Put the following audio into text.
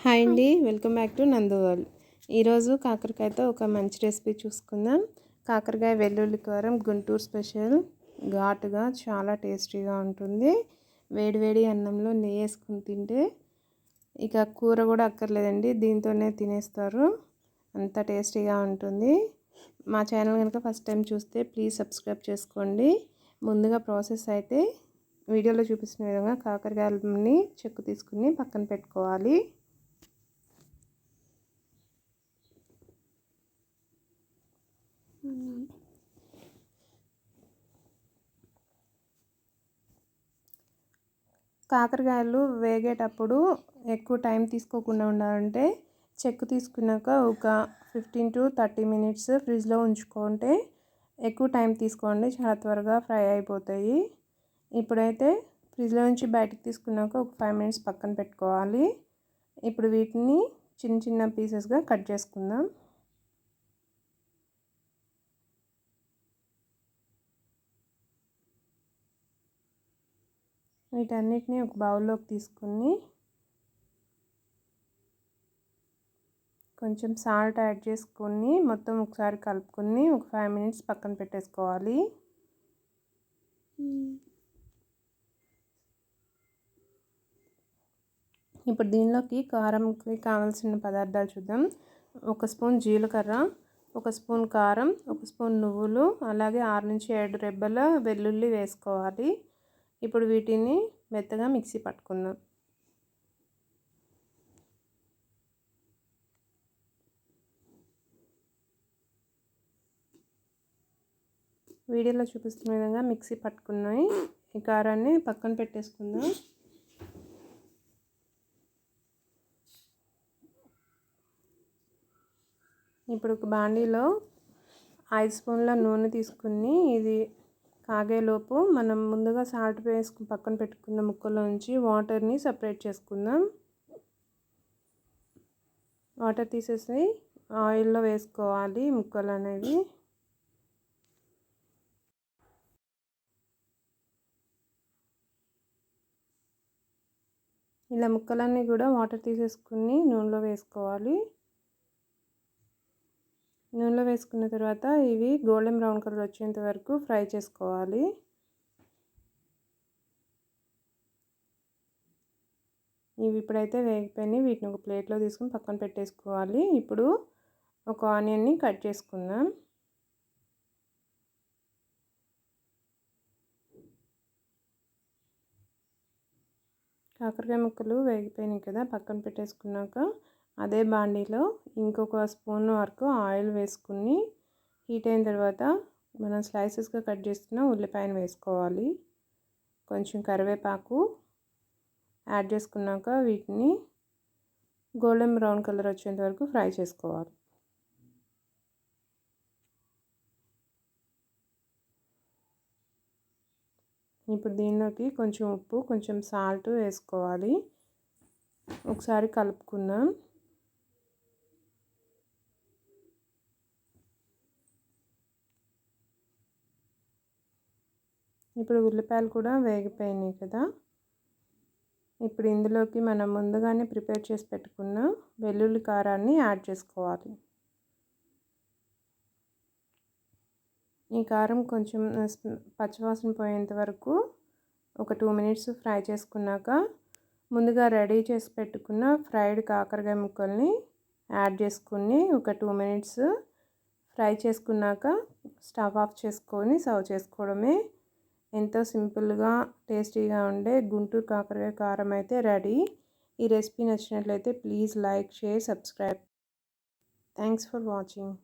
Hi అండి, welcome back to నందు world. ఈరోజు కాకరకాయతో ఒక మంచి రెసిపీ చూసుకుందాం. కాకరకాయ వెల్లుల్లి కారం గుంటూరు స్పెషల్, ఘాటుగా చాలా టేస్టీగా ఉంటుంది. వేడివేడి అన్నంలో నెయ్యి వేసుకుని తింటే ఇక కూర కూడా అక్కర్లేదండి, దీంతోనే తినేస్తారు, అంత టేస్టీగా ఉంటుంది. మా ఛానల్ కనుక ఫస్ట్ టైం చూస్తే ప్లీజ్ సబ్స్క్రైబ్ చేసుకోండి. ముందుగా ప్రాసెస్ అయితే వీడియోలో చూపిస్తున్న విధంగా కాకరకాయలని చెక్కు తీసుకుని పక్కన పెట్టుకోవాలి. కాకరకాయలు వేగేటప్పుడు ఎక్కువ టైం తీసుకోకుండా ఉండాలంటే చెక్కు తీసుకున్నాక ఒక 15 to 30 minutes ఫ్రిడ్జ్లో ఉంచుకుంటే ఎక్కువ టైం తీసుకోండి, చాలా త్వరగా ఫ్రై అయిపోతాయి. ఇప్పుడైతే ఫ్రిడ్జ్లో నుంచి బయటకు తీసుకున్నాక ఒక 5 minutes పక్కన పెట్టుకోవాలి. ఇప్పుడు వీటిని చిన్న చిన్న పీసెస్గా కట్ చేసుకుందాం. వీటన్నిటిని ఒక బౌల్లోకి తీసుకుని కొంచెం సాల్ట్ యాడ్ చేసుకొని మొత్తం ఒకసారి కలుపుకొని ఒక 5 minutes పక్కన పెట్టేసుకోవాలి. ఇప్పుడు దీనిలోకి కారంకి కావాల్సిన పదార్థాలు చూద్దాం. 1 స్పూన్ జీలకర్ర, 1 స్పూన్ కారం, 1 స్పూన్ నువ్వులు, అలాగే 6 నుంచి 7 రెబ్బల వెల్లుల్లి వేసుకోవాలి. ఇప్పుడు వీటిని మెత్తగా మిక్సీ పట్టుకుందాం. వీడియోలో చూపిస్తున్న విధంగా మిక్సీ పట్టుకున్నాయి. ఈ కారాన్ని పక్కన పెట్టేసుకుందాం. ఇప్పుడు ఒక బాండీలో 5 స్పూన్ల నూనె తీసుకుని ఇది కాగేలోపు మనం ముందుగా సాల్ట్ వేసుకుని పక్కన పెట్టుకున్న ముక్కలోంచి వాటర్ని సపరేట్ చేసుకుందాం. వాటర్ తీసేసి ఆయిల్లో వేసుకోవాలి ముక్కలు అనేవి. ఇలా ముక్కలన్నీ కూడా వాటర్ తీసేసుకుని నూనెలో వేసుకోవాలి. నూనెలో వేసుకున్న తర్వాత ఇవి గోల్డెన్ బ్రౌన్ కలర్ వచ్చేంత వరకు ఫ్రై చేసుకోవాలి. ఇవి ఇప్పుడైతే వేగిపోయినాయి, వీటిని ఒక ప్లేట్లో తీసుకుని పక్కన పెట్టేసుకోవాలి. ఇప్పుడు ఒక ఆనియన్ని కట్ చేసుకుందాం. కాకరకాయ ముక్కలు వేగిపోయినాయి కదా, పక్కన పెట్టేసుకున్నాక అదే బాండీలో ఇంకొక స్పూన్ వరకు ఆయిల్ వేసుకుని హీట్ అయిన తర్వాత మనం స్లైసెస్గా కట్ చేసుకున్న ఉల్లిపాయను వేసుకోవాలి. కొంచెం కరివేపాకు యాడ్ చేసుకున్నాక వీటిని గోల్డెన్ బ్రౌన్ కలర్ వచ్చేంత వరకు ఫ్రై చేసుకోవాలి. ఇప్పుడు దీనిలోకి కొంచెం ఉప్పు, కొంచెం సాల్ట్ వేసుకోవాలి. ఒకసారి కలుపుకుందాం. ఇప్పుడు ఉల్లిపాయలు కూడా వేగిపోయినాయి కదా, ఇప్పుడు ఇందులోకి మనం ముందుగానే ప్రిపేర్ చేసి పెట్టుకున్న వెల్లుల్లి కారాన్ని యాడ్ చేసుకోవాలి. ఈ కారం కొంచెం పచ్చివాసన పోయేంత వరకు ఒక 2 minutes ఫ్రై చేసుకున్నాక ముందుగా రెడీ చేసి పెట్టుకున్న ఫ్రైడ్ కాకరకాయ ముక్కల్ని యాడ్ చేసుకుని ఒక 2 minutes ఫ్రై చేసుకున్నాక స్టవ్ ఆఫ్ చేసుకొని సర్వ్ చేసుకోవడమే. ఎంతో సింపుల్గా టేస్టీగా ఉండే గుంటూరు కాకరకాయ కారం అయితే రెడీ. ఈ రెసిపీ నచ్చినట్లయితే please like, share, subscribe. Thanks for watching.